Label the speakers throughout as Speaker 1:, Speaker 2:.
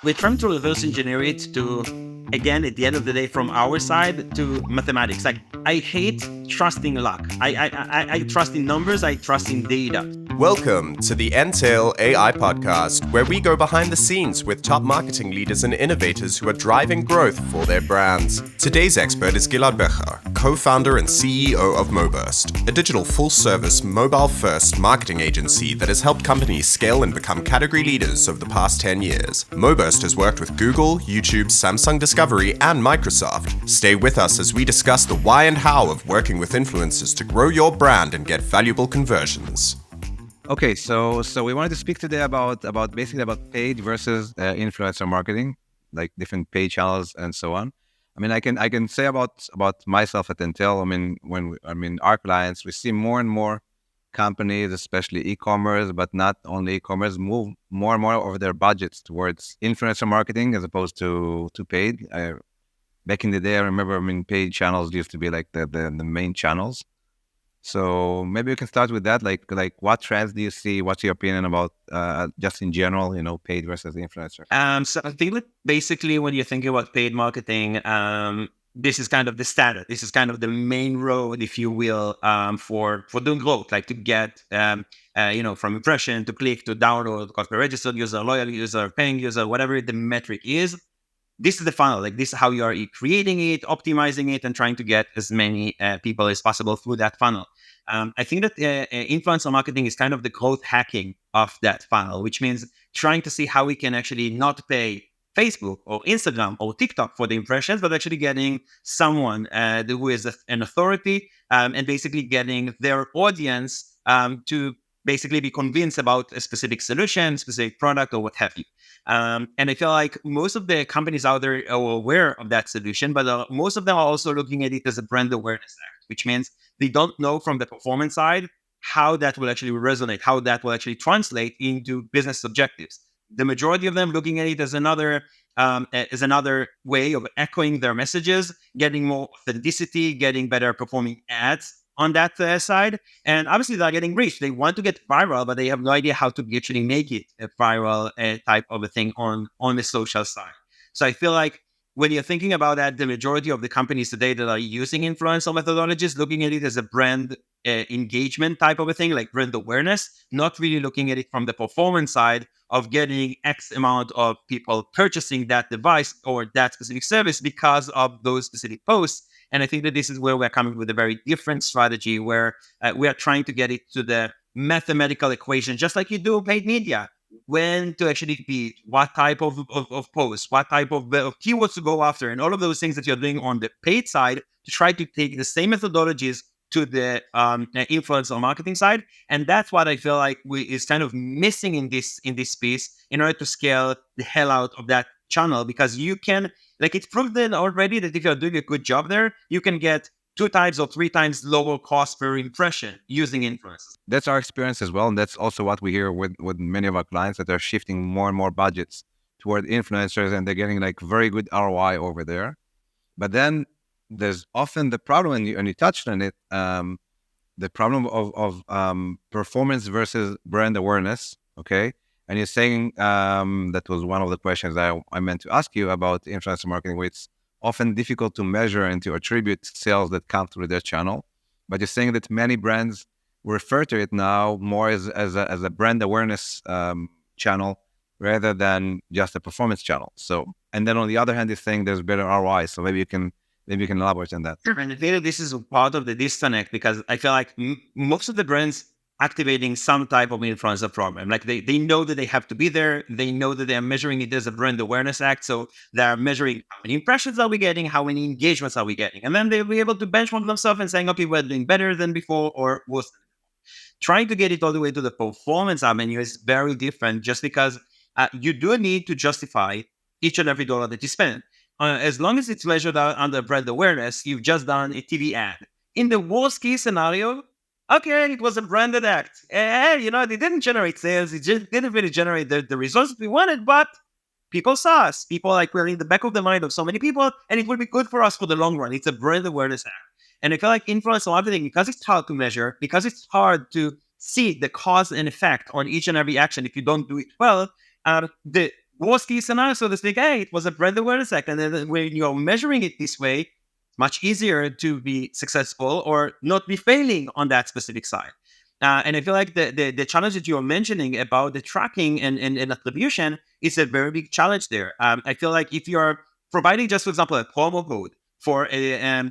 Speaker 1: We're trying to reverse engineer it to, again, at the end of the day, from our side to mathematics. Like, I hate trusting luck. I trust in numbers. I trust in data.
Speaker 2: Welcome to the Entail AI podcast, where we go behind the scenes with top marketing leaders and innovators who are driving growth for their brands. Today's expert is Gilad Bechar, co-founder and CEO of Moburst, a digital full-service, mobile-first marketing agency that has helped companies scale and become category leaders over the past 10 years. Moburst has worked with Google, YouTube, Samsung Discovery, and Microsoft. Stay with us as we discuss the why and how of working with influencers to grow your brand and get valuable conversions.
Speaker 3: Okay, so we wanted to speak today about paid versus influencer marketing, like different paid channels and so on. I mean, I can say about myself at Entail. I mean, our clients, we see more and more companies, especially e-commerce, but not only e-commerce, move more and more of their budgets towards influencer marketing as opposed to paid. Back in the day, I remember, paid channels used to be like the main channels. So maybe we can start with that. Like what trends do you see? What's your opinion about just in general, paid versus influencer?
Speaker 1: So I think that basically when you're thinking about paid marketing, this is kind of the standard. This is kind of the main road, if you will, for doing growth, like to get, from impression to click to download, cost per registered user, loyal user, paying user, whatever the metric is. This is the funnel. Like, this is how you are creating it, optimizing it, and trying to get as many people as possible through that funnel. I think that influencer marketing is kind of the growth hacking of that funnel, which means trying to see how we can actually not pay Facebook or Instagram or TikTok for the impressions, but actually getting someone who is an authority and basically getting their audience to basically be convinced about a specific solution, specific product, or what have you. And I feel like most of the companies out there are aware of that solution, but most of them are also looking at it as a brand awareness act, which means they don't know from the performance side how that will actually resonate, how that will actually translate into business objectives. The majority of them looking at it as another way of echoing their messages, getting more authenticity, getting better performing ads on that side. And obviously they're getting reach. They want to get viral, but they have no idea how to actually make it a viral type of a thing on the social side. So I feel like when you're thinking about that, the majority of the companies today that are using influencer methodologies, looking at it as a brand engagement type of a thing, like brand awareness, not really looking at it from the performance side of getting X amount of people purchasing that device or that specific service because of those specific posts. And I think that this is where we're coming with a very different strategy where we are trying to get it to the mathematical equation, just like you do paid media. When to actually be, what type of posts, what type of keywords to go after, and all of those things that you're doing on the paid side to try to take the same methodologies to the influencer marketing side. And that's what I feel like is kind of missing in this piece in order to scale the hell out of that channel, because you can, like, it's proven already that if you're doing a good job there, you can get 2 times or 3 times lower cost per impression using influencers.
Speaker 3: That's our experience as well. And that's also what we hear with many of our clients, that they're shifting more and more budgets toward influencers, and they're getting like very good ROI over there. But then there's often the problem, and you touched on it, the problem of performance versus brand awareness. Okay. And you're saying that was one of the questions I meant to ask you about influencer marketing, where it's often difficult to measure and to attribute sales that come through their channel. But you're saying that many brands refer to it now more as a brand awareness channel rather than just a performance channel. So, and then on the other hand, you're saying there's better ROI. So maybe you can elaborate on that.
Speaker 1: Sure. And I feel like this is part of the disconnect, because I feel like most of the brands activating some type of influencer program. Like, they know that they have to be there. They know that they're measuring it as a brand awareness act. So they're measuring how many impressions are we getting, how many engagements are we getting. And then they'll be able to benchmark themselves and saying, okay, we're doing better than before or worse than before. Trying to get it all the way to the performance avenue is very different, just because you do need to justify each and every dollar that you spend. As long as it's measured out under brand awareness, you've just done a TV ad. In the worst case scenario, okay, it was a branded act. It didn't generate sales. It just didn't really generate the results that we wanted, but people saw us. People, like, we're in the back of the mind of so many people, and it will be good for us for the long run. It's a brand awareness act. And I feel like influencer marketing, because it's hard to measure, because it's hard to see the cause and effect on each and every action if you don't do it well, the worst case scenario, so to speak, hey, it was a brand awareness act. And then when you're measuring it this way, it's much easier to be successful or not be failing on that specific side. And I feel like the challenge that you're mentioning about the tracking and attribution is a very big challenge there. I feel like if you're providing just, for example, a promo code for any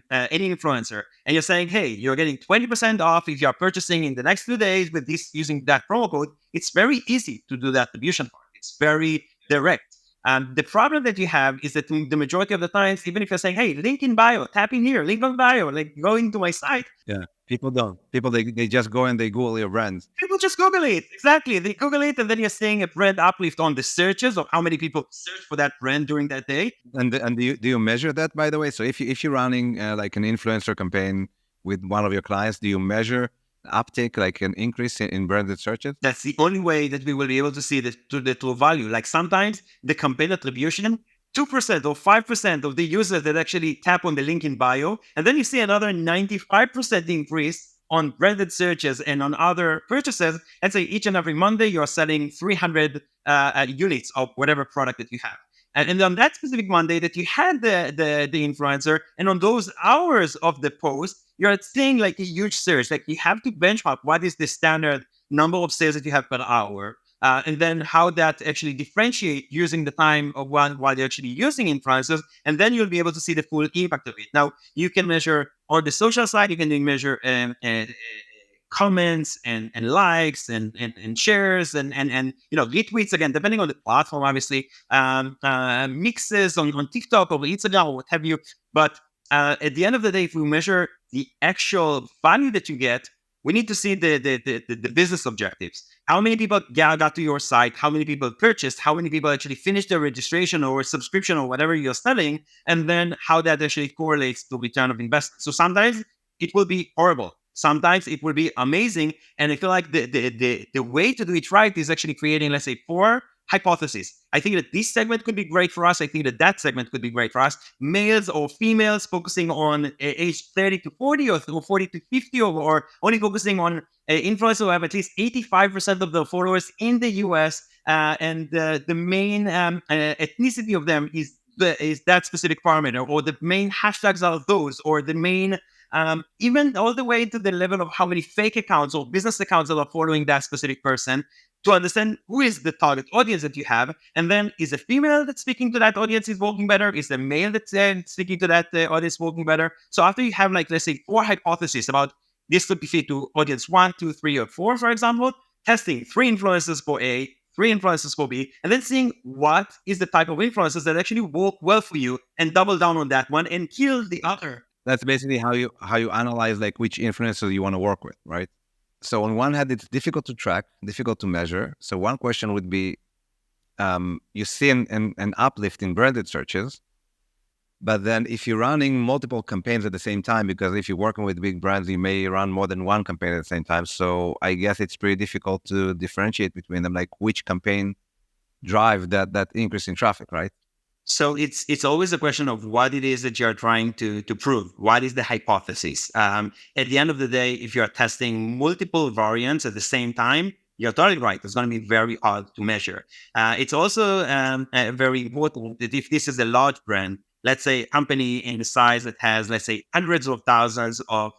Speaker 1: influencer, and you're saying, hey, you're getting 20% off if you're purchasing in the next 2 days with this using that promo code, it's very easy to do the attribution part. It's very direct. The problem that you have is that the majority of the times, even if you're saying, hey, link in bio, tap in here, link on bio, like go into my site,
Speaker 3: Yeah. People don't. People, they just go and they Google your brand.
Speaker 1: people just Google it. Exactly. They Google it, and then you're seeing a brand uplift on the searches of how many people search for that brand during that day.
Speaker 3: And do you measure that, by the way? So if you're running like an influencer campaign with one of your clients, do you measure uptake, like an increase in branded searches?
Speaker 1: That's the only way that we will be able to see the true value. Like sometimes the campaign attribution, 2% or 5% of the users that actually tap on the link in bio, and then you see another 95% increase on branded searches and on other purchases. And say each and every Monday you're selling 300 units of whatever product that you have. And on that specific Monday that you had the influencer, and on those hours of the post, you're seeing like a huge surge. Like you have to benchmark what is the standard number of sales that you have per hour, and then how that actually differentiate using the time of one while you're actually using influencers, and then you'll be able to see the full impact of it. Now you can measure on the social side, you can measure comments and likes and shares and retweets, again depending on the platform, obviously, mixes on TikTok or Instagram or what have you. But at the end of the day, if we measure the actual value that you get, we need to see the business objectives. How many people got to your site? How many people purchased? How many people actually finished their registration or subscription or whatever you're selling? And then how that actually correlates to return of investment. So sometimes it will be horrible. Sometimes it will be amazing. And I feel like the way to do it right is actually creating, let's say, 4 hypotheses. I think that this segment could be great for us. I think that segment could be great for us. Males or females focusing on age 30 to 40 or 40 to 50, or only focusing on influencers who have at least 85% of their followers in the US. And the main ethnicity of them is that specific parameter, or the main hashtags are those, or the main even all the way to the level of how many fake accounts or business accounts that are following that specific person, to understand who is the target audience that you have. And then is a female that's speaking to that audience is working better? Is the male that's speaking to that audience working better? So after you have, like, let's say 4 hypotheses about this could be fit to audience 1, 2, 3, or 4, for example, testing 3 influencers for A, 3 influencers for B, and then seeing what is the type of influencers that actually work well for you, and double down on that one and kill the other.
Speaker 3: That's basically how you analyze like which influencer you want to work with, right? So on one hand, it's difficult to track, difficult to measure. So one question would be, you see an uplift in branded searches, but then if you're running multiple campaigns at the same time, because if you're working with big brands, you may run more than one campaign at the same time. So I guess it's pretty difficult to differentiate between them, like which campaign drive that increase in traffic, right?
Speaker 1: So it's always a question of what it is that you're trying to prove. What is the hypothesis? At the end of the day, if you're testing multiple variants at the same time, you're totally right. It's going to be very hard to measure. It's also very important that if this is a large brand, let's say a company in the size that has, let's say, hundreds of thousands of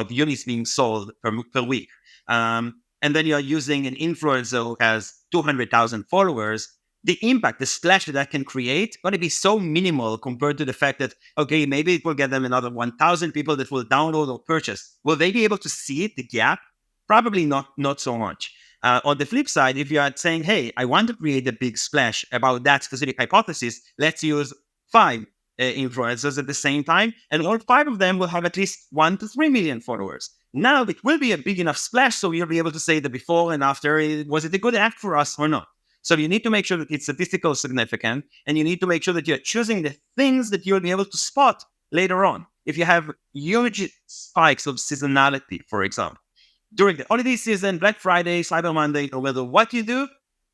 Speaker 1: units being sold per week, and then you're using an influencer who has 200,000 followers, the impact, the splash that can create, going to be so minimal compared to the fact that, okay, maybe it will get them another 1,000 people that will download or purchase. Will they be able to see it, the gap? Probably not so much. On the flip side, if you are saying, hey, I want to create a big splash about that specific hypothesis, let's use 5 influencers at the same time, and all 5 of them will have at least 1 to 3 million followers. Now it will be a big enough splash, so you'll be able to say the before and after, was it a good act for us or not? So you need to make sure that it's statistically significant, and you need to make sure that you're choosing the things that you'll be able to spot later on. If you have huge spikes of seasonality, for example, during the holiday season, Black Friday, Cyber Monday, no matter what you do,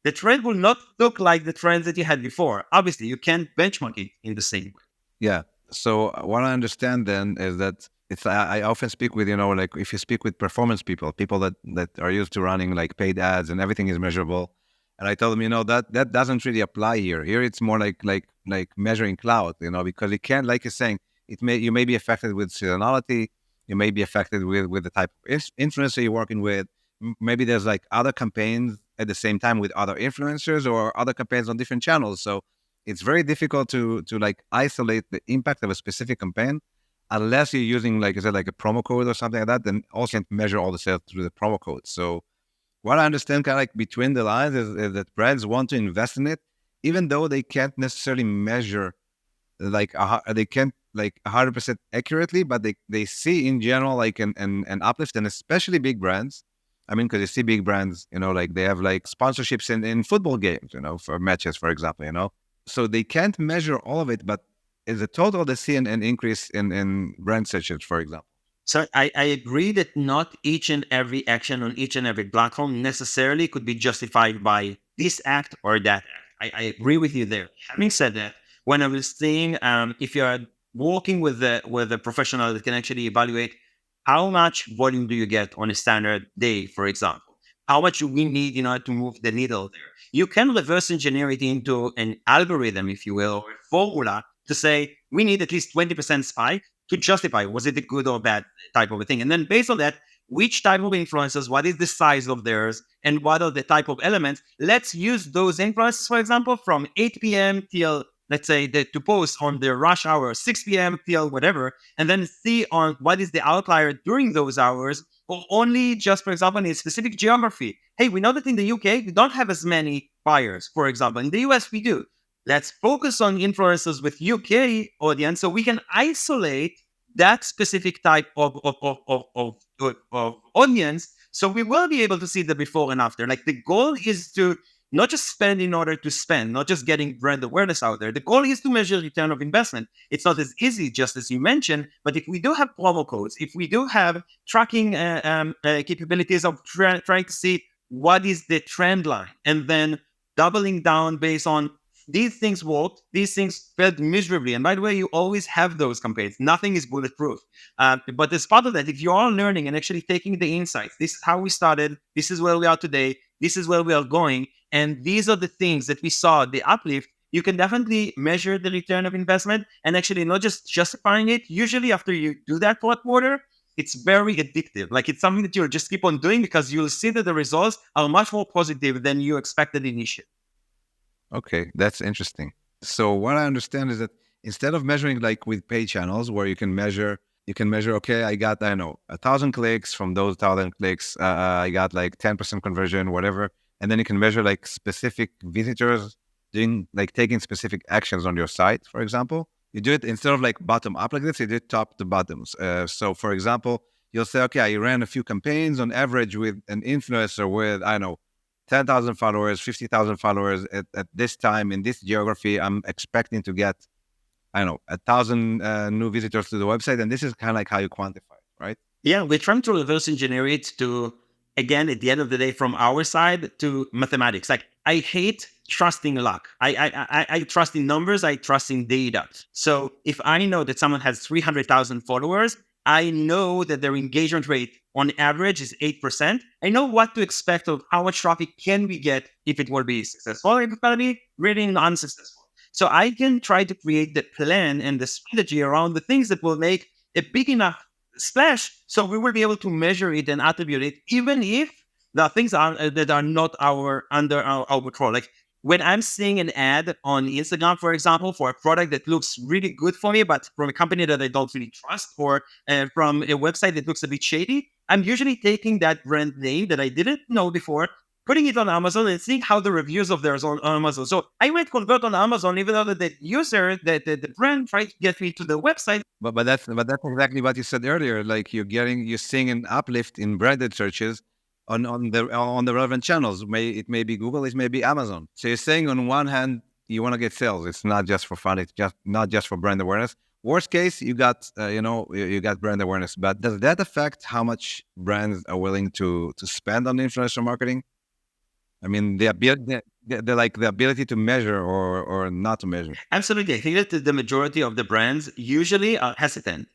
Speaker 1: the trend will not look like the trends that you had before. Obviously, you can't benchmark it in the same way.
Speaker 3: Yeah. So what I understand then is that I often speak with, like if you speak with performance people that are used to running like paid ads and everything is measurable, And I told him, that doesn't really apply here. Here it's more like measuring clout, because it can't, like you're saying, you may be affected with seasonality, you may be affected with the type of influencer you're working with. Maybe there's like other campaigns at the same time with other influencers or other campaigns on different channels. So it's very difficult to like isolate the impact of a specific campaign unless you're using, like I said, like a promo code or something like that. Then also can't measure all the sales through the promo code. So what I understand kind of like between the lines is that brands want to invest in it, even though they can't necessarily measure they can't like 100% accurately, but they see in general like an uplift, and especially big brands. I mean, because you see big brands, like they have like sponsorships in football games, for matches, for example. So they can't measure all of it, but as a total, they see an increase in brand searches, for example.
Speaker 1: So I agree that not each and every action on each and every platform necessarily could be justified by this act or that act. I agree with you there. Having said that, when I was saying, if you are working with a professional that can actually evaluate how much volume do you get on a standard day, for example, how much do we need in order to move the needle there, you can reverse engineer it into an algorithm, if you will, or a formula to say we need at least 20% spike to justify was it a good or bad type of a thing. And then based on that, which type of influencers, what is the size of theirs, and what are the type of elements. Let's use those influencers, for example, from 8 p.m. till, let's say, to post on their rush hour, 6 p.m. till whatever, and then see on what is the outlier during those hours, or only just, for example, in a specific geography. Hey, we know that in the UK, we don't have as many buyers, for example. In the US, we do. Let's focus on influencers with UK audience so we can isolate that specific type of audience. So we will be able to see the before and after. Like the goal is to not just spend in order to spend, not just getting brand awareness out there. The goal is to measure return of investment. It's not as easy, just as you mentioned, but if we do have promo codes, if we do have tracking capabilities of trying to see what is the trend line, and then doubling down based on these things worked, these things failed miserably. And by the way, you always have those campaigns. Nothing is bulletproof. But as part of that, if you are learning and actually taking the insights, this is how we started, this is where we are today, this is where we are going, and these are the things that we saw, the uplift, you can definitely measure the return of investment and actually not just justifying it. Usually after you do that for a quarter, it's very addictive. Like it's something that you'll just keep on doing because you'll see that the results are much more positive than you expected initially.
Speaker 3: Okay, that's interesting. So what I understand is that instead of measuring like with paid channels where you can measure, okay, I got, 1,000 clicks. From those 1,000 clicks, I got like 10% conversion, whatever. And then you can measure like specific visitors taking specific actions on your site, for example. You do it instead of like bottom up like this, you do it top to bottoms. So for example, you'll say, okay, I ran a few campaigns on average with an influencer with, 10,000 followers, 50,000 followers at this time in this geography. I'm expecting to get, 1,000 new visitors to the website. And this is kind of like how you quantify it, right?
Speaker 1: Yeah, we're trying to reverse engineer it to, again, at the end of the day, from our side to mathematics. Like I hate trusting luck. I trust in numbers. I trust in data. So if I know that someone has 300,000 followers, I know that their engagement rate on average is 8%. I know what to expect of how much traffic can we get if it will be successful, or if it's going to be really unsuccessful. So I can try to create the plan and the strategy around the things that will make a big enough splash so we will be able to measure it and attribute it, even if the things that are not under our control. Like when I'm seeing an ad on Instagram, for example, for a product that looks really good for me, but from a company that I don't really trust, or from a website that looks a bit shady, I'm usually taking that brand name that I didn't know before, putting it on Amazon and seeing how the reviews of theirs on Amazon. So I might convert on Amazon, even though the user, the brand tried to get me to the website.
Speaker 3: But that's exactly what you said earlier. Like you're seeing an uplift in branded searches on the relevant channels. It may be Google, it may be Amazon. So you're saying on one hand you want to get sales. It's not just for fun. It's just not just for brand awareness. Worst case, you got you got brand awareness. But does that affect how much brands are willing to spend on influencer marketing? I mean, the ability to measure or not to measure.
Speaker 1: Absolutely. I think that the majority of the brands usually are hesitant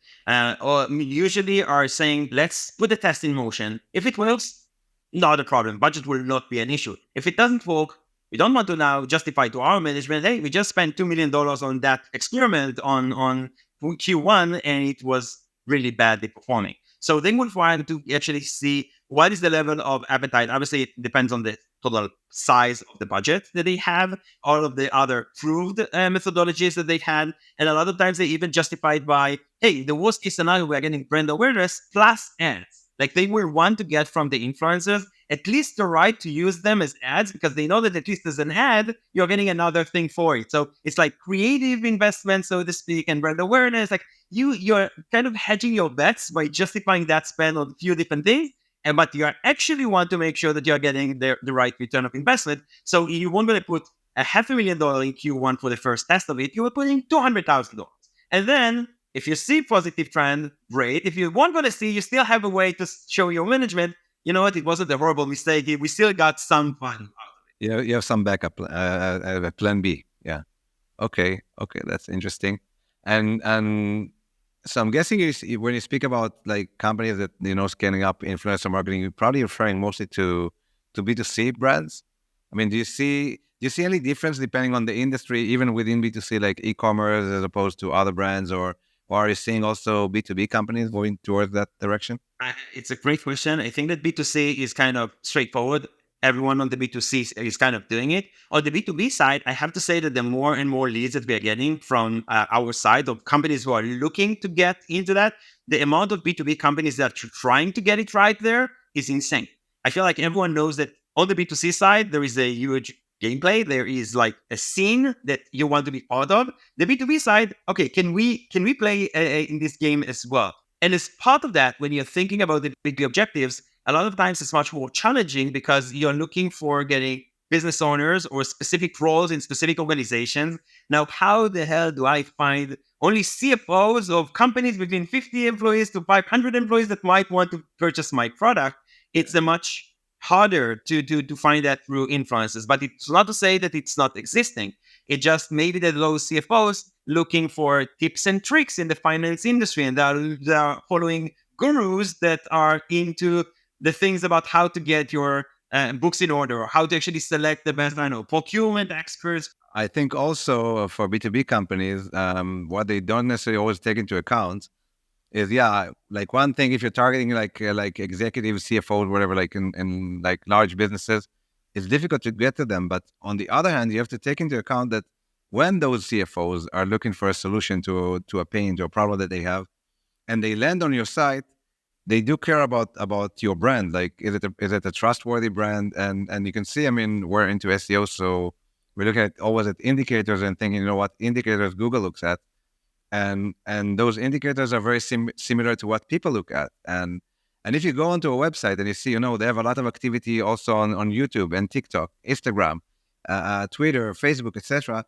Speaker 1: or usually are saying, let's put the test in motion. If it works, not a problem. Budget will not be an issue. If it doesn't work, We don't want to now justify to our management, hey, we just spent $2 million on that experiment on Q1 and it was really badly performing. So they would want to actually see what is the level of appetite. Obviously, it depends on the total size of the budget that they have, all of the other proved methodologies that they had. And a lot of times they even justified by, hey, the worst case scenario, we're getting brand awareness plus ads. Like they will want to get from the influencers at least the right to use them as ads because they know that at least as an ad, you're getting another thing for it. So it's like creative investment, so to speak, and brand awareness. Like you're kind of hedging your bets by justifying that spend on a few different things. But you actually want to make sure that you're getting the right return of investment. So you won't going to put a $500,000 in Q1 for the first test of it. You were putting $200,000. And then if you see positive trend, great. If you weren't going to see, you still have a way to show your management, you know what, it wasn't a horrible mistake. We still got some fun out of it.
Speaker 3: Yeah, you have some backup, plan B. Yeah. Okay. That's interesting. And so I'm guessing when you speak about like companies that, scaling up influencer marketing, you're probably referring mostly to B2C brands. I mean, do you see any difference depending on the industry, even within B2C, like e-commerce as opposed to other brands, or are you seeing also B2B companies going towards that direction?
Speaker 1: It's a great question. I think that B2C is kind of straightforward. Everyone on the B2C is kind of doing it. On the B2B side, I have to say that the more and more leads that we are getting from our side of companies who are looking to get into that, the amount of B2B companies that are trying to get it right there is insane. I feel like everyone knows that on the B2C side, there is a huge gameplay. There is like a scene that you want to be part of. The B2B side, okay, can we play in this game as well? And as part of that, when you're thinking about the B2B objectives, a lot of times it's much more challenging because you're looking for getting business owners or specific roles in specific organizations. Now, how the hell do I find only CFOs of companies between 50 employees to 500 employees that might want to purchase my product? It's a much harder to find that through influencers. But it's not to say that it's not existing. It just maybe that those CFOs looking for tips and tricks in the finance industry, and they're following gurus that are into the things about how to get your books in order, or how to actually select the best, procurement experts.
Speaker 3: I think also for B2B companies, what they don't necessarily always take into account is, like one thing, if you're targeting like executive CFOs, whatever, like in like large businesses, it's difficult to get to them. But on the other hand, you have to take into account that when those CFOs are looking for a solution to a pain, to a problem that they have, and they land on your site, they do care about your brand. Like, is it a trustworthy brand? And you can see, I mean, we're into SEO, so we look at always at indicators and thinking, what indicators Google looks at, and those indicators are very similar to what people look at. And if you go onto a website and you see, they have a lot of activity also on YouTube and TikTok, Instagram, Twitter, Facebook, etc.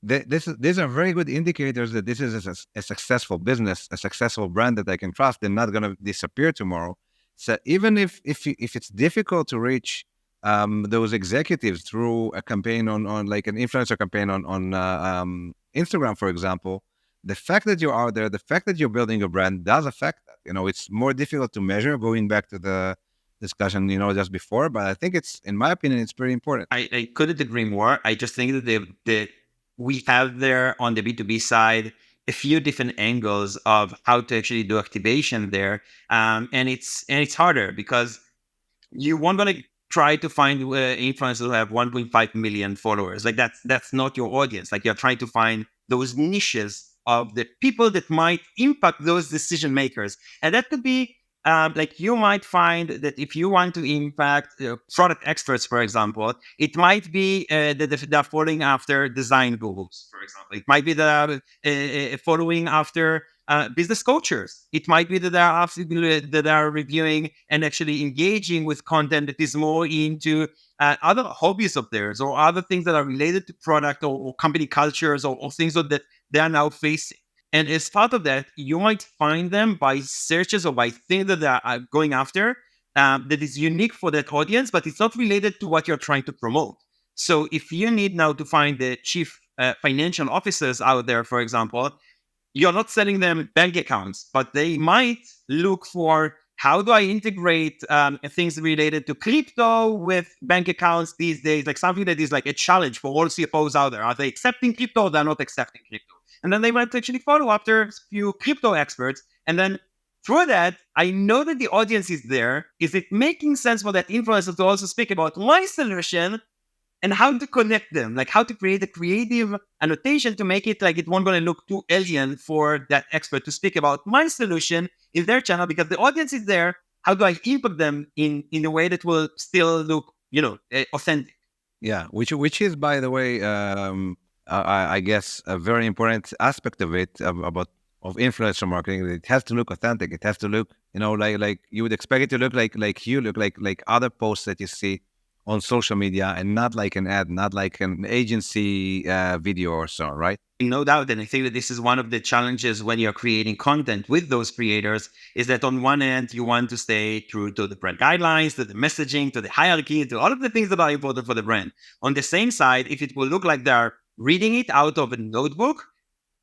Speaker 3: These are very good indicators that this is a successful business, a successful brand that I can trust. They're not going to disappear tomorrow. So even if it's difficult to reach those executives through a campaign on like an influencer campaign on Instagram, for example, the fact that you're out there, the fact that you're building a brand does affect that. It's more difficult to measure, going back to the discussion, just before, but I think in my opinion, it's very important.
Speaker 1: I couldn't agree more. I just think that we have there on the B2B side a few different angles of how to actually do activation there. And it's harder because you weren't going to try to find influencers who have 1.5 million followers. Like that's not your audience. Like you're trying to find those niches of the people that might impact those decision makers. And that could be like you might find that if you want to impact product experts, for example, it might be that they're following after design gurus, for example. It might be that they're following after business coaches. It might be that they are reviewing and actually engaging with content that is more into other hobbies of theirs, or other things that are related to product or company cultures, or things that they are now facing. And as part of that, you might find them by searches or by things that they are going after that is unique for that audience, but it's not related to what you're trying to promote. So if you need now to find the chief financial officers out there, for example, you're not selling them bank accounts, but they might look for how do I integrate things related to crypto with bank accounts these days? Like something that is like a challenge for all CFOs out there. Are they accepting crypto? They're not accepting crypto. And then they went to actually follow after a few crypto experts. And then through that, I know that the audience is there. Is it making sense for that influencer to also speak about my solution and how to connect them, like how to create a creative annotation to make it like it won't going to look too alien for that expert to speak about my solution in their channel because the audience is there. How do I input them in a way that will still look, authentic?
Speaker 3: Yeah, which is, by the way, I guess a very important aspect of it about of influencer marketing. It has to look authentic. It has to look, like you would expect it to look like you look like other posts that you see on social media, and not like an ad, not like an agency video or so, right?
Speaker 1: No doubt. And I think that this is one of the challenges when you're creating content with those creators is that on one end, you want to stay true to the brand guidelines, to the messaging, to the hierarchy, to all of the things that are important for the brand. On the same side, if it will look like they're reading it out of a notebook,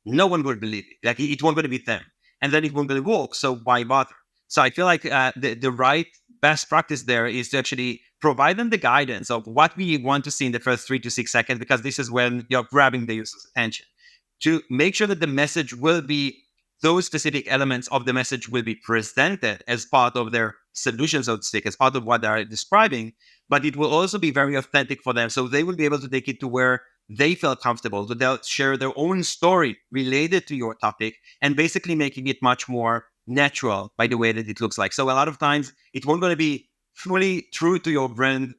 Speaker 1: no one will believe it. Like it won't going to be them. And then it won't going to work. So why bother? So I feel like the right best practice there is to actually provide them the guidance of what we want to see in the first 3 to 6 seconds, because this is when you're grabbing the user's attention. To make sure that the message will be, those specific elements of the message will be presented as part of their solution, so to speak, as part of what they're describing, but it will also be very authentic for them. So they will be able to take it to where they feel comfortable, so they'll share their own story related to your topic and basically making it much more natural by the way that it looks like. So a lot of times it won't going to be fully true to your brand,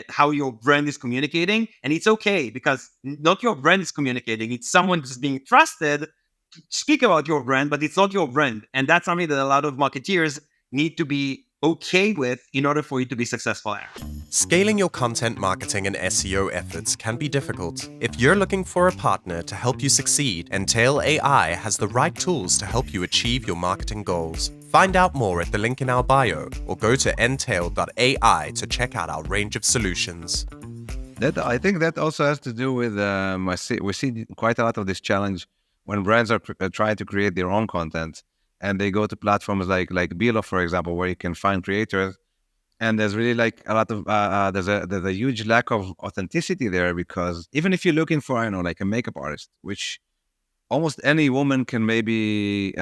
Speaker 1: how your brand is communicating. And it's okay because not your brand is communicating. It's someone who's being trusted to speak about your brand, but it's not your brand. And that's something that a lot of marketeers need to be okay with in order for you to be successful at.
Speaker 2: Scaling your content marketing and SEO efforts can be difficult. If you're looking for a partner to help you succeed, Entail AI has the right tools to help you achieve your marketing goals. Find out more at the link in our bio or go to entail.ai to check out our range of solutions.
Speaker 3: I think that also has to do with, we see quite a lot of this challenge when brands are trying to create their own content, and they go to platforms like Bilo, for example, where you can find creators. And there's really like a lot of, there's a huge lack of authenticity there, because even if you're looking for, like a makeup artist, which almost any woman can maybe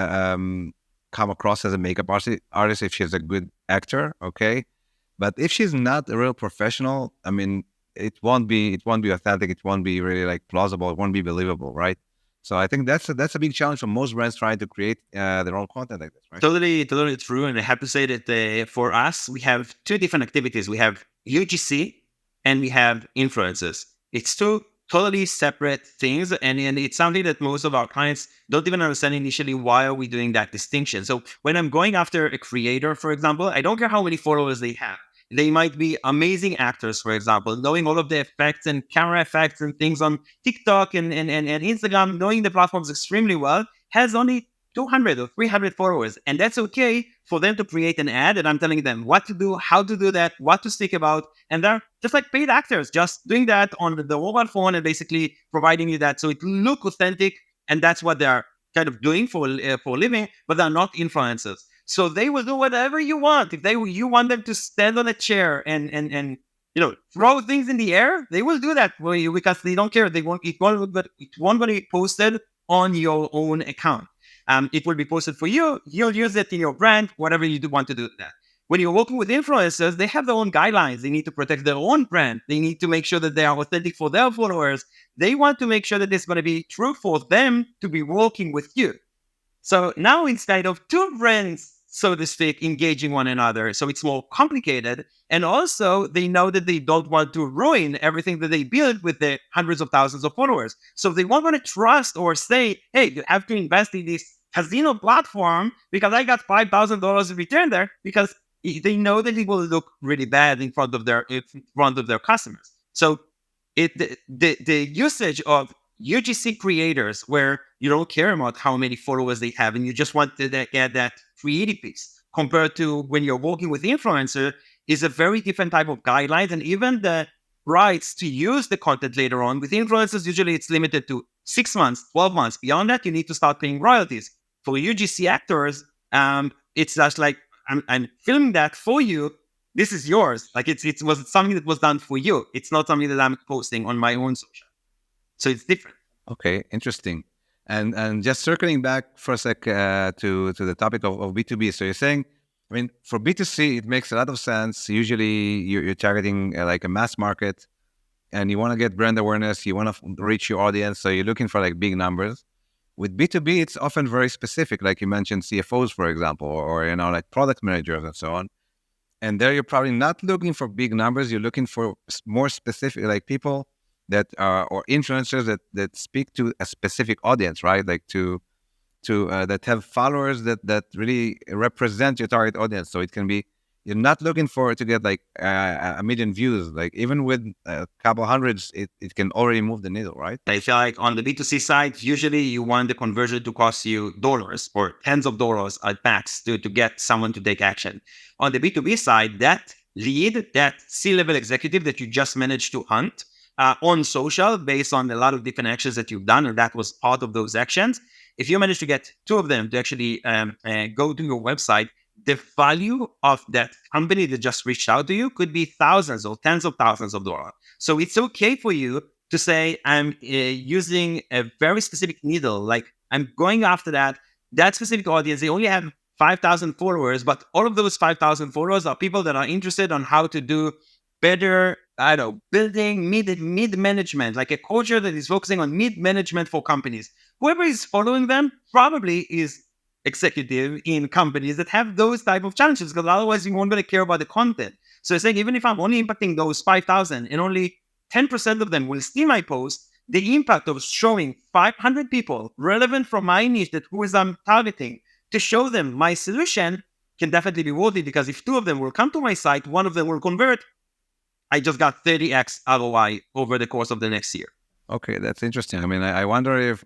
Speaker 3: come across as a makeup artist if she's a good actor, okay? But if she's not a real professional, it won't be authentic. It won't be really like plausible. It won't be believable, right? So I think that's a big challenge for most brands trying to create their own content like this, right?
Speaker 1: Totally true. And I have to say that for us, we have two different activities. We have UGC and we have influencers. It's two totally separate things. And it's something that most of our clients don't even understand initially. Why are we doing that distinction? So when I'm going after a creator, for example, I don't care how many followers they have. They might be amazing actors, for example, knowing all of the effects and camera effects and things on TikTok and Instagram, knowing the platforms extremely well, has only 200 or 300 followers. And that's okay for them to create an ad. And I'm telling them what to do, how to do that, what to speak about. And they're just like paid actors, just doing that on the mobile phone and basically providing you that. So it looks authentic. And that's what they're kind of doing for a living, but they're not influencers. So they will do whatever you want. If you want them to stand on a chair and throw things in the air, they will do that for you because they don't care. It won't be posted on your own account. It will be posted for you. You'll use it in your brand, whatever you do want to do with that. When you're working with influencers, they have their own guidelines. They need to protect their own brand. They need to make sure that they are authentic for their followers. They want to make sure that it's going to be true for them to be working with you. So now instead of two brands, so to speak, engaging one another, so it's more complicated. And also they know that they don't want to ruin everything that they build with the hundreds of thousands of followers. So they won't want to trust or say, hey, you have to invest in this casino platform because I got $5,000 in return there, because they know that it will look really bad in front of their customers. So the usage of UGC creators, where you don't care about how many followers they have and you just want to get that creative piece, compared to when you're working with influencer, is a very different type of guidelines. And even the rights to use the content later on with influencers, usually it's limited to 6 months, 12 months. Beyond that, you need to start paying royalties. For UGC actors, it's just like, I'm filming that for you. This is yours. Like it was something that was done for you. It's not something that I'm posting on my own social. So it's different.
Speaker 3: Okay, interesting. And just circling back for a sec to the topic of B2B. So you're saying, I mean, for B2C, it makes a lot of sense. Usually you're targeting like a mass market and you want to get brand awareness, you want to reach your audience. So you're looking for like big numbers. With B2B, it's often very specific. Like you mentioned CFOs, for example, or like product managers and so on. And there you're probably not looking for big numbers. You're looking for more specific, like people that are, or influencers that speak to a specific audience, right? Like to that have followers that really represent your target audience. So it can be, you're not looking for to get like a million views. Like even with a couple hundreds, it can already move the needle, right?
Speaker 1: I feel like on the B2C side, usually you want the conversion to cost you dollars or tens of dollars at max to get someone to take action. On the B2B side, that lead, that C-level executive that you just managed to hunt on social based on a lot of different actions that you've done, and that was part of those actions. If you manage to get two of them to actually go to your website, the value of that company that just reached out to you could be thousands or tens of thousands of dollars. So it's okay for you to say, I'm using a very specific needle. Like I'm going after that specific audience. They only have 5,000 followers, but all of those 5,000 followers are people that are interested on how to do better, I don't know, building mid management, like a culture that is focusing on mid management for companies. Whoever is following them probably is executive in companies that have those type of challenges, because otherwise you won't really care about the content. So I saying, even if I'm only impacting those 5,000 and only 10% of them will see my post, the impact of showing 500 people relevant from my niche, that who is I'm targeting, to show them my solution can definitely be worthy, because if two of them will come to my site, one of them will convert, I just got 30x ROI over the course of the next year.
Speaker 3: Okay, that's interesting. I mean, I wonder if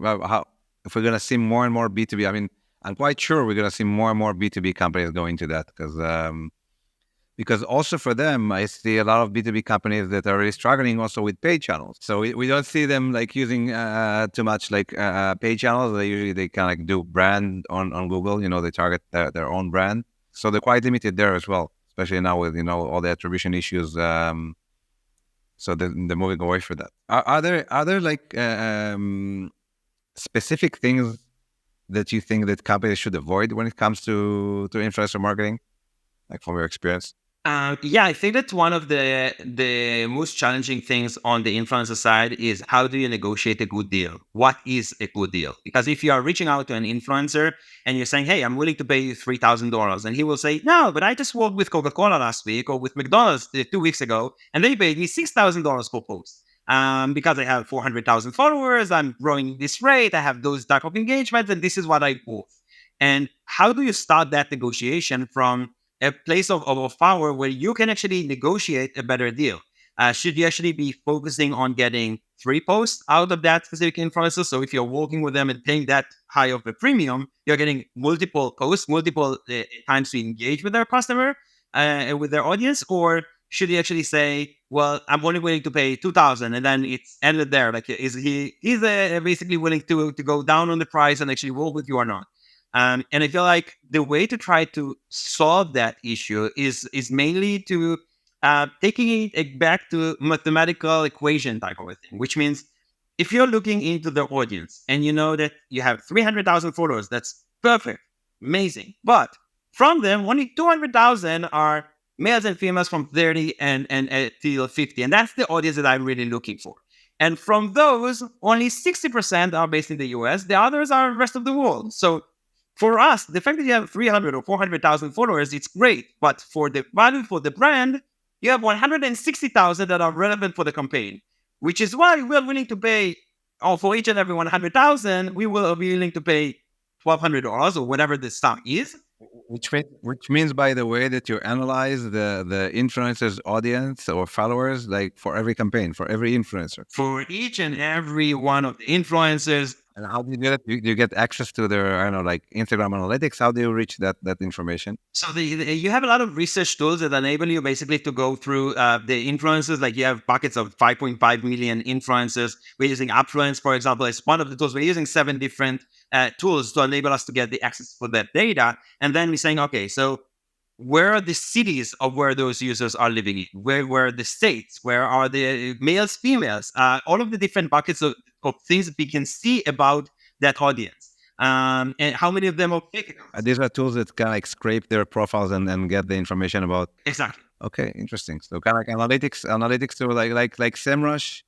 Speaker 3: if we're going to see more and more B2B. I mean, I'm quite sure we're going to see more and more B2B companies going to that because also for them, I see a lot of B2B companies that are really struggling also with paid channels. So we don't see them like using too much like paid channels. They kind of like do brand on Google. They target their own brand. So they're quite limited there as well, especially now with all the attribution issues. So they're moving away from that. Are there like specific things that you think that companies should avoid when it comes to influencer marketing, like from your experience?
Speaker 1: Yeah, I think that one of the most challenging things on the influencer side is, how do you negotiate a good deal? What is a good deal? Because if you are reaching out to an influencer and you're saying, hey, I'm willing to pay you $3,000, and he will say, no, but I just worked with Coca-Cola last week or with McDonald's 2 weeks ago, and they paid me $6,000 per post. Because I have 400,000 followers, I'm growing this rate, I have those type of engagements, and this is what I worth. And how do you start that negotiation from a place of power where you can actually negotiate a better deal? Should you actually be focusing on getting 3 posts out of that specific influencer? So if you're working with them and paying that high of a premium, you're getting multiple posts, multiple times to engage with their customer, with their audience. Or should you actually say, well, I'm only willing to pay 2,000, and then it's ended there? Like, he's basically willing to go down on the price and actually work with you or not? And I feel like the way to try to solve that issue is mainly to taking it back to mathematical equation type of a thing, which means if you're looking into the audience and you know that you have 300,000 followers, that's perfect, amazing. But from them, only 200,000 are males and females from 30 and till 50. And that's the audience that I'm really looking for. And from those, only 60% are based in the US. The others are the rest of the world. So for us, the fact that you have 300 or 400,000 followers, it's great. But for the value for the brand, you have 160,000 that are relevant for the campaign, which is why we're willing to pay, or for each and every 100,000, we will be willing to pay $1,200 or whatever the sum is.
Speaker 3: Which means, by the way, that you analyze the influencer's audience or followers, like for every campaign, for every influencer.
Speaker 1: For each and every one of the influencers.
Speaker 3: And how do you do that? Do you get access to their, I don't know, like Instagram analytics? How do you reach that information?
Speaker 1: So you have a lot of research tools that enable you basically to go through the influencers. Like you have buckets of 5.5 million influencers. We're using Upfluence, for example, as one of the tools. We're using 7 different tools to enable us to get the access for that data. And then we're saying, okay, so where are the cities of where those users are living in? Where are the states? Where are the males, females? All of the different buckets of things that we can see about that audience. And how many of them are fake accounts?
Speaker 3: These are tools that kind of like scrape their profiles and get the information about.
Speaker 1: Exactly.
Speaker 3: Okay, interesting. So kind of like analytics to like SEMrush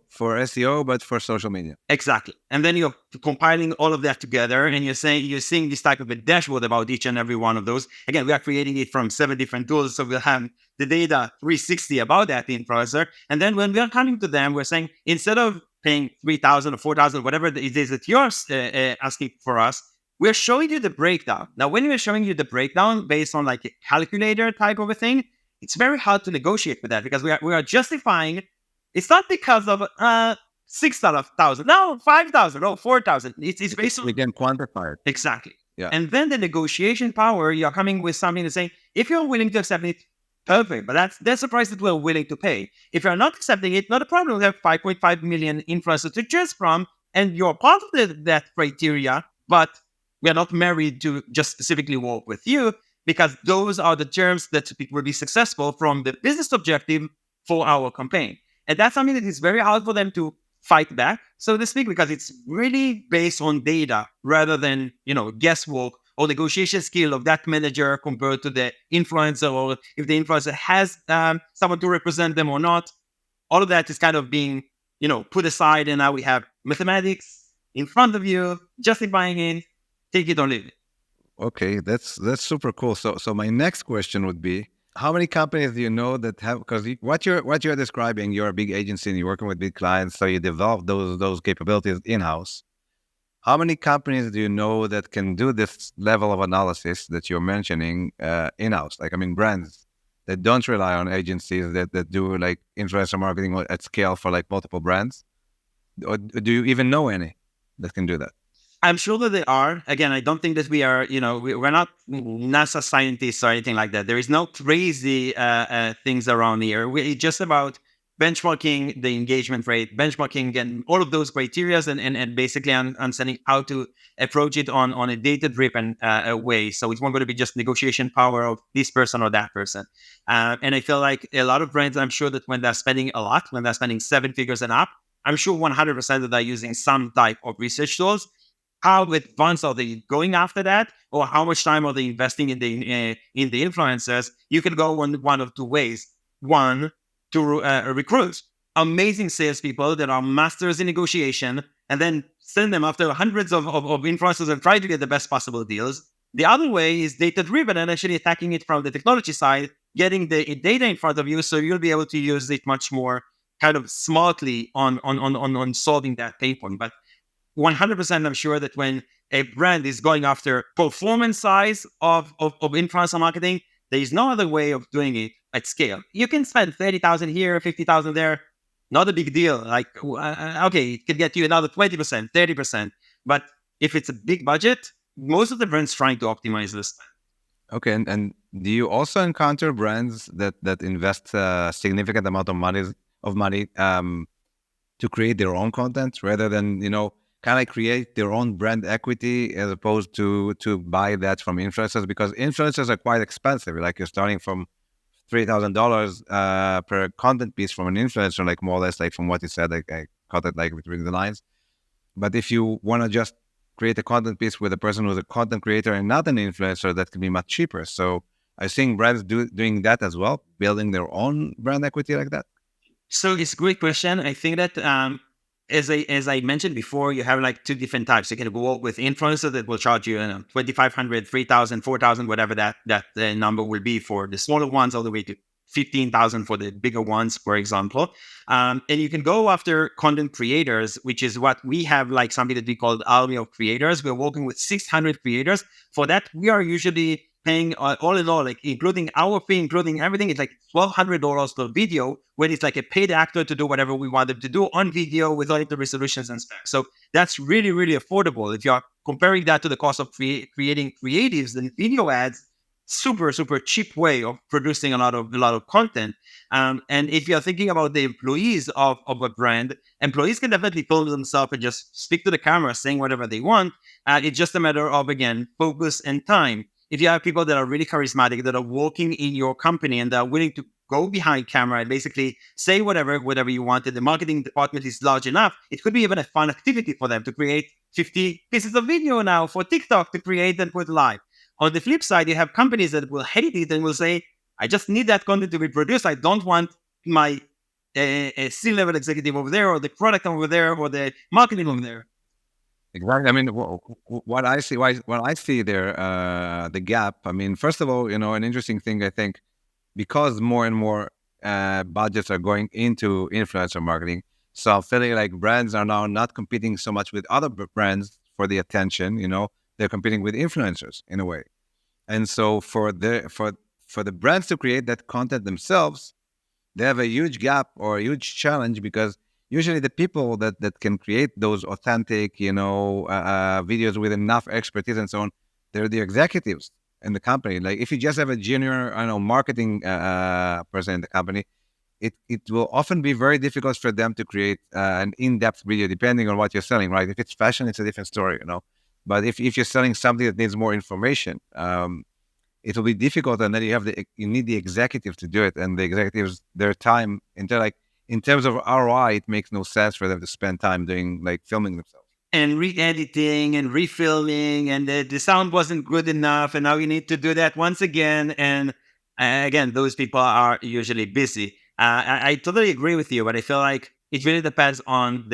Speaker 3: for SEO, but for social media.
Speaker 1: Exactly. And then you're compiling all of that together and you're seeing this type of a dashboard about each and every one of those. Again, we are creating it from 7 different tools. So we'll have the data 360 about that influencer. And then when we are coming to them, we're saying, instead of paying 3,000 or 4,000, whatever it is that you're asking for us, we're showing you the breakdown. Now, when we're showing you the breakdown based on like a calculator type of a thing, it's very hard to negotiate with that because we are justifying. It's not because of 6,000, no, 5,000, no, 4,000. It's based on.
Speaker 3: We can quantify it.
Speaker 1: Exactly.
Speaker 3: Yeah.
Speaker 1: And then the negotiation power, you're coming with something to say, if you're willing to accept it, perfect. But that's the price that we're willing to pay. If you're not accepting it, not a problem. We have 5.5 million influencers to choose from, and you're part of that criteria, but we are not married to just specifically work with you, because those are the terms that will be successful from the business objective for our campaign. And that's something that is very hard for them to fight back, so to speak, because it's really based on data rather than, guesswork or negotiation skill of that manager compared to the influencer, or if the influencer has someone to represent them or not. All of that is kind of being, put aside. And now we have mathematics in front of you, justifying it, take it or leave it.
Speaker 3: Okay, that's super cool. So my next question would be, how many companies do you know that have, because what you're describing, you're a big agency and you're working with big clients, so you develop those capabilities in-house. How many companies do you know that can do this level of analysis that you're mentioning in-house? Like, I mean, brands that don't rely on agencies that do like influencer marketing at scale for like multiple brands? Or do you even know any that can do that?
Speaker 1: I'm sure that they are. Again, I don't think that we are, we're not NASA scientists or anything like that. There is no crazy things around here. It's just about benchmarking the engagement rate, benchmarking and all of those criteria, and basically understanding how to approach it on a data-driven way. So it's not going to be just negotiation power of this person or that person. And I feel like a lot of brands, I'm sure that when they're spending a lot, when they're spending 7 figures and up, I'm sure 100% that they're using some type of research tools. How advanced are they going after that, or how much time are they investing in the influencers? You can go one of two ways. One, to recruit amazing salespeople that are masters in negotiation, and then send them after hundreds of influencers and try to get the best possible deals. The other way is data-driven and actually attacking it from the technology side, getting the data in front of you, so you'll be able to use it much more kind of smartly on solving that pain point. But 100% I'm sure that when a brand is going after performance size of influencer marketing, there is no other way of doing it at scale. You can spend 30,000 here, 50,000 there, not a big deal. Like, okay, it could get you another 20%, 30%. But if it's a big budget, most of the brands trying to optimize this.
Speaker 3: Okay, and do you also encounter brands that invest a significant amount of money to create their own content rather than, kind of create their own brand equity as opposed to buy that from influencers? Because influencers are quite expensive. Like, you're starting from $3,000 per content piece from an influencer, like more or less, like from what you said, like I caught it like between the lines. But if you want to just create a content piece with a person who's a content creator and not an influencer, that can be much cheaper. So I think brands doing that as well, building their own brand equity like that.
Speaker 1: So it's a great question. I think that as I mentioned before, you have like 2 different types. You can go with influencers that will charge you, 2,500, 3,000, 4,000, whatever that number will be for the smaller ones, all the way to 15,000 for the bigger ones, for example. And you can go after content creators, which is what we have, like something that we call the army of creators. We're working with 600 creators. For that, we are usually paying all in all, like including our fee, including everything, it's like $1,200 per video, when it's like a paid actor to do whatever we want them to do on video with all the resolutions and stuff. So that's really, really affordable. If you're comparing that to the cost of creating creatives and video ads, super, super cheap way of producing a lot of content. And if you're thinking about the employees of a brand, employees can definitely film themselves and just speak to the camera saying whatever they want. It's just a matter of, again, focus and time. if you have people that are really charismatic, that are working in your company and are willing to go behind camera and basically say whatever you want, and the marketing department is large enough, it could be even a fun activity for them to create 50 pieces of video now for TikTok to create and put live. On the flip side, you have companies that will hate it and will say, I just need that content to be produced. I don't want my a C-level executive over there, or the product over there, or the marketing over there.
Speaker 3: Exactly. I mean, what I see, what I see there, the gap. I mean, first of all, an interesting thing, I think, because more and more budgets are going into influencer marketing. So I'm feeling like brands are now not competing so much with other brands for the attention. They're competing with influencers in a way. And so for the brands to create that content themselves, they have a huge gap or a huge challenge, because usually the people that can create those authentic, videos with enough expertise and so on, they're the executives in the company. Like if you just have a junior, marketing person in the company, it will often be very difficult for them to create an in-depth video, depending on what you're selling, right? If it's fashion, it's a different story. But if you're selling something that needs more information, it will be difficult, and then you need the executive to do it, and the executives, their time, in terms of ROI, it makes no sense for them to spend time doing filming themselves
Speaker 1: and re-editing and refilming, and the sound wasn't good enough, and now you need to do that once again. And again, those people are usually busy. I totally agree with you, but I feel like it really depends on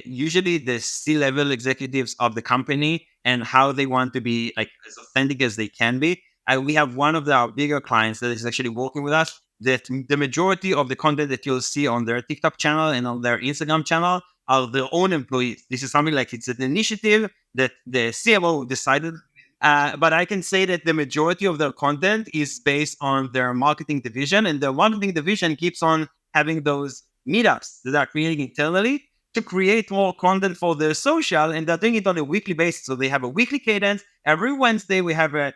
Speaker 1: usually the C-level executives of the company and how they want to be as authentic as they can be. We have one of our bigger clients that is actually working with us, that the majority of the content that you'll see on their TikTok channel and on their Instagram channel are their own employees. This is something like it's an initiative that the CMO decided. But I can say that the majority of their content is based on their marketing division, and the marketing division keeps on having those meetups that are creating internally to create more content for their social, and they're doing it on a weekly basis. So they have a weekly cadence. Every Wednesday, we have a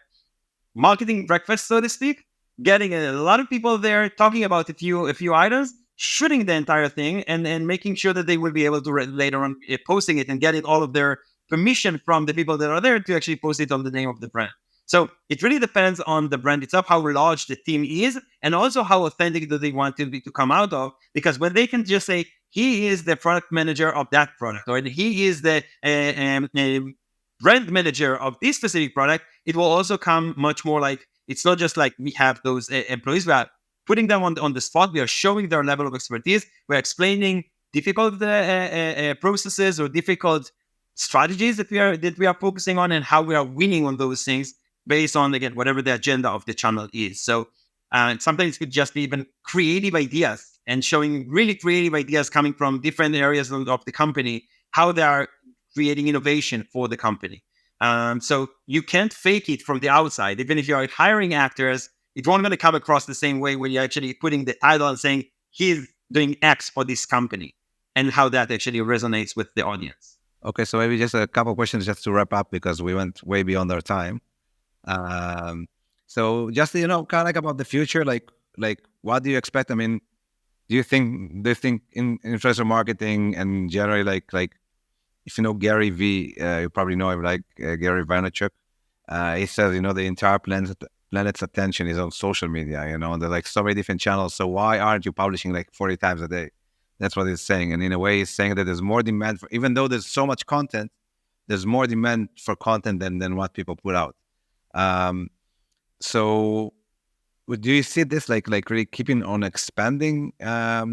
Speaker 1: marketing breakfast, so to speak, getting a lot of people there, talking about a few items, shooting the entire thing, and making sure that they will be able to later on posting it and getting all of their permission from the people that are there to actually post it on the name of the brand. So it really depends on the brand itself, how large the team is, and also how authentic do they want to come out of. Because when they can just say, he is the product manager of that product, or he is the brand manager of this specific product, it will also come much more like, it's not just like we have those employees, we are putting them on the spot, we are showing their level of expertise, we're explaining difficult processes or difficult strategies that we are focusing on, and how we are winning on those things based on, again, whatever the agenda of the channel is. So sometimes it could just be even creative ideas, and showing really creative ideas coming from different areas of the company, how they are creating innovation for the company. So you can't fake it from the outside. Even if you're hiring actors, it won't going to come across the same way when you're actually putting the title and saying, he's doing X for this company, and how that actually resonates with the audience.
Speaker 3: Okay, so maybe just a couple of questions just to wrap up, because we went way beyond our time. So just, kind of about the future, like what do you expect? I mean, do you think in influencer marketing and generally, like if you know Gary V, you probably know him, Gary Vaynerchuk. He says, the entire planet's attention is on social media, and there's so many different channels. So why aren't you publishing 40 times a day? That's what he's saying. And in a way, he's saying that there's more demand for, even though there's so much content, there's more demand for content than what people put out. So do you see this like really keeping on expanding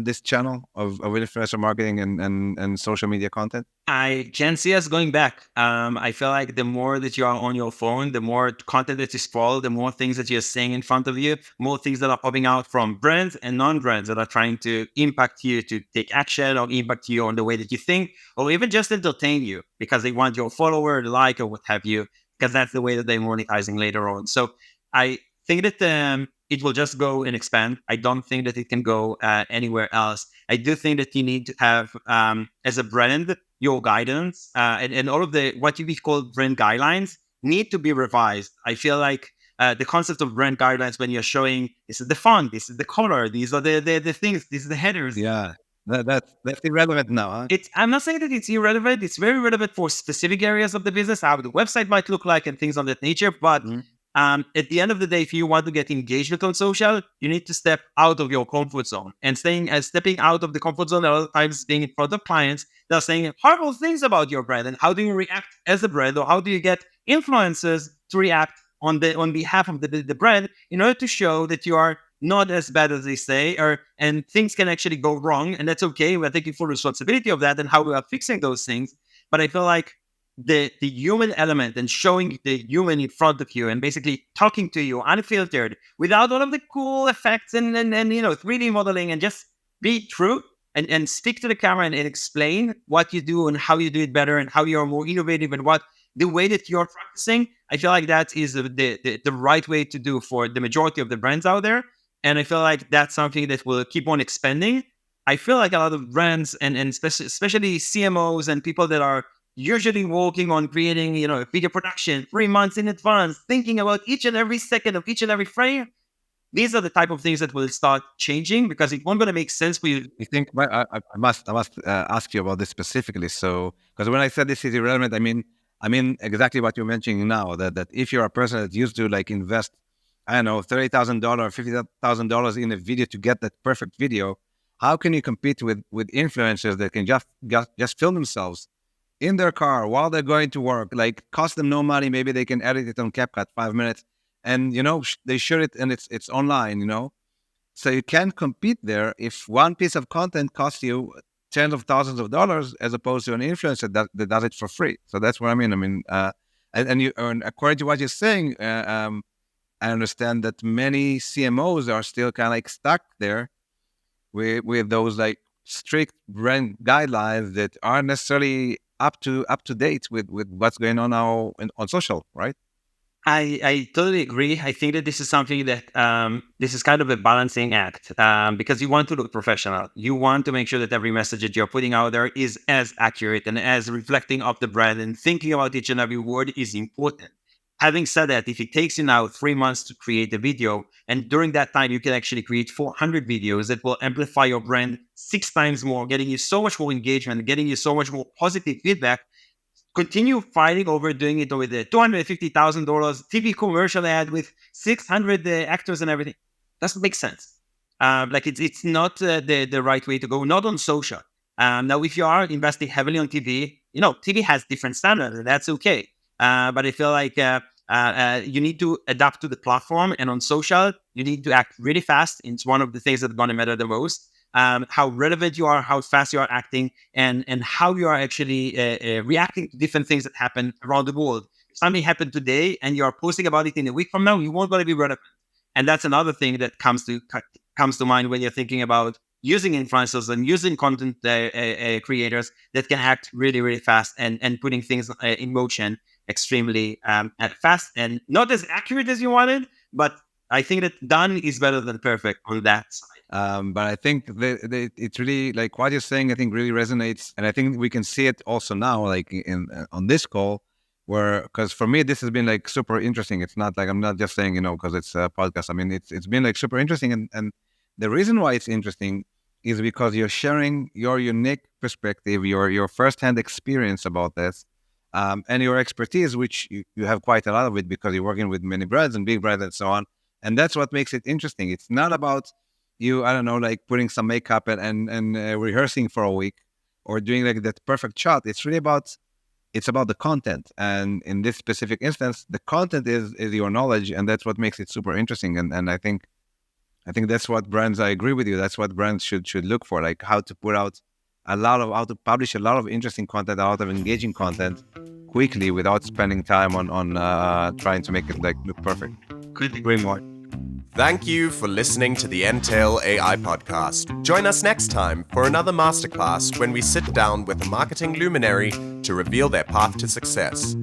Speaker 3: this channel of influencer marketing and social media content?
Speaker 1: I can see us going back. I feel like the more that you are on your phone, the more content that you scroll, the more things that you're seeing in front of you, more things that are popping out from brands and non-brands that are trying to impact you to take action, or impact you on the way that you think, or even just entertain you because they want your follower to like or what have you, because that's the way that they're monetizing later on. So I think that it will just go and expand. I don't think that it can go anywhere else. I do think that you need to have, as a brand, your guidance and all of the what we call brand guidelines need to be revised. I feel like the concept of brand guidelines, when you're showing this is the font, this is the color, these are the things, these are the headers.
Speaker 3: Yeah, that's irrelevant now. Huh?
Speaker 1: I'm not saying that it's irrelevant. It's very relevant for specific areas of the business, how the website might look like and things of that nature. But At the end of the day, if you want to get engagement on social, you need to step out of your comfort zone. And stepping out of the comfort zone, a lot of times being in front of clients, they're saying horrible things about your brand. And how do you react as a brand, or how do you get influencers to react on behalf of the brand in order to show that you are not as bad as they say, and things can actually go wrong, and that's okay. We're taking full responsibility of that and how we are fixing those things. But I feel like the human element and showing the human in front of you and basically talking to you unfiltered without all of the cool effects and 3D modeling, and just be true and stick to the camera and explain what you do and how you do it better and how you're more innovative and what the way that you're practicing. I feel like that is the right way to do for the majority of the brands out there. And I feel like that's something that will keep on expanding. I feel like a lot of brands and especially CMOs and people that are usually working on creating, video production 3 months in advance, thinking about each and every second of each and every frame. These are the type of things that will start changing, because it won't going to make sense for you.
Speaker 3: I think I must ask you about this specifically. So, because when I said this is irrelevant, I mean exactly what you're mentioning now. That if you're a person that used to like invest, I don't know, $30,000, $50,000 in a video to get that perfect video, how can you compete with influencers that can just film themselves in their car while they're going to work, like cost them no money? Maybe they can edit it on CapCut 5 minutes, and they shoot it and it's online. So you can't compete there if one piece of content costs you tens of thousands of dollars as opposed to an influencer that does it for free. So that's what I mean. And according to what you're saying, I understand that many CMOs are still kind of like stuck there with those like strict brand guidelines that aren't necessarily up to date with what's going on now on social, right?
Speaker 1: I totally agree. I think that this is something that this is kind of a balancing act, because you want to look professional. You want to make sure that every message that you're putting out there is as accurate and as reflecting of the brand, and thinking about each and every word is important. Having said that, if it takes you now 3 months to create a video, and during that time you can actually create 400 videos that will amplify your brand 6 times more, getting you so much more engagement, getting you so much more positive feedback, continue fighting over doing it with a $250,000 TV commercial ad with 600 actors and everything. Doesn't make sense. It's not the right way to go, not on social. Now, if you are investing heavily on TV, TV has different standards, and that's okay. But I feel like you need to adapt to the platform, and on social, you need to act really fast. It's one of the things that's going to matter the most. How relevant you are, how fast you are acting, and how you are actually reacting to different things that happen around the world. If something happened today and you are posting about it in a week from now, you won't going to be relevant. And that's another thing that comes to mind when you're thinking about using influencers and using content creators that can act really, really fast and putting things in motion extremely fast and not as accurate as you wanted. But I think that done is better than perfect on that side.
Speaker 3: But I think it's really like what you're saying, I think really resonates. And I think we can see it also now, like on this call, because for me, this has been like super interesting. It's not like, I'm not just saying, because it's a podcast. I mean, it's been like super interesting. And the reason why it's interesting is because you're sharing your unique perspective, your firsthand experience about this, and your expertise, which you have quite a lot of it because you're working with many brands and big brands and so on. And that's what makes it interesting. It's not about you, I don't know, like putting some makeup and rehearsing for a week or doing like that perfect shot. It's really about the content. And in this specific instance, the content is your knowledge, and that's what makes it super interesting. And I think that's what brands, I agree with you, that's what brands should look for, like how to publish a lot of interesting content, a lot of engaging content quickly without spending time on trying to make it like look perfect.
Speaker 1: Couldn't agree more.
Speaker 2: Thank you for listening to the Entail AI podcast. Join us next time for another masterclass when we sit down with a marketing luminary to reveal their path to success.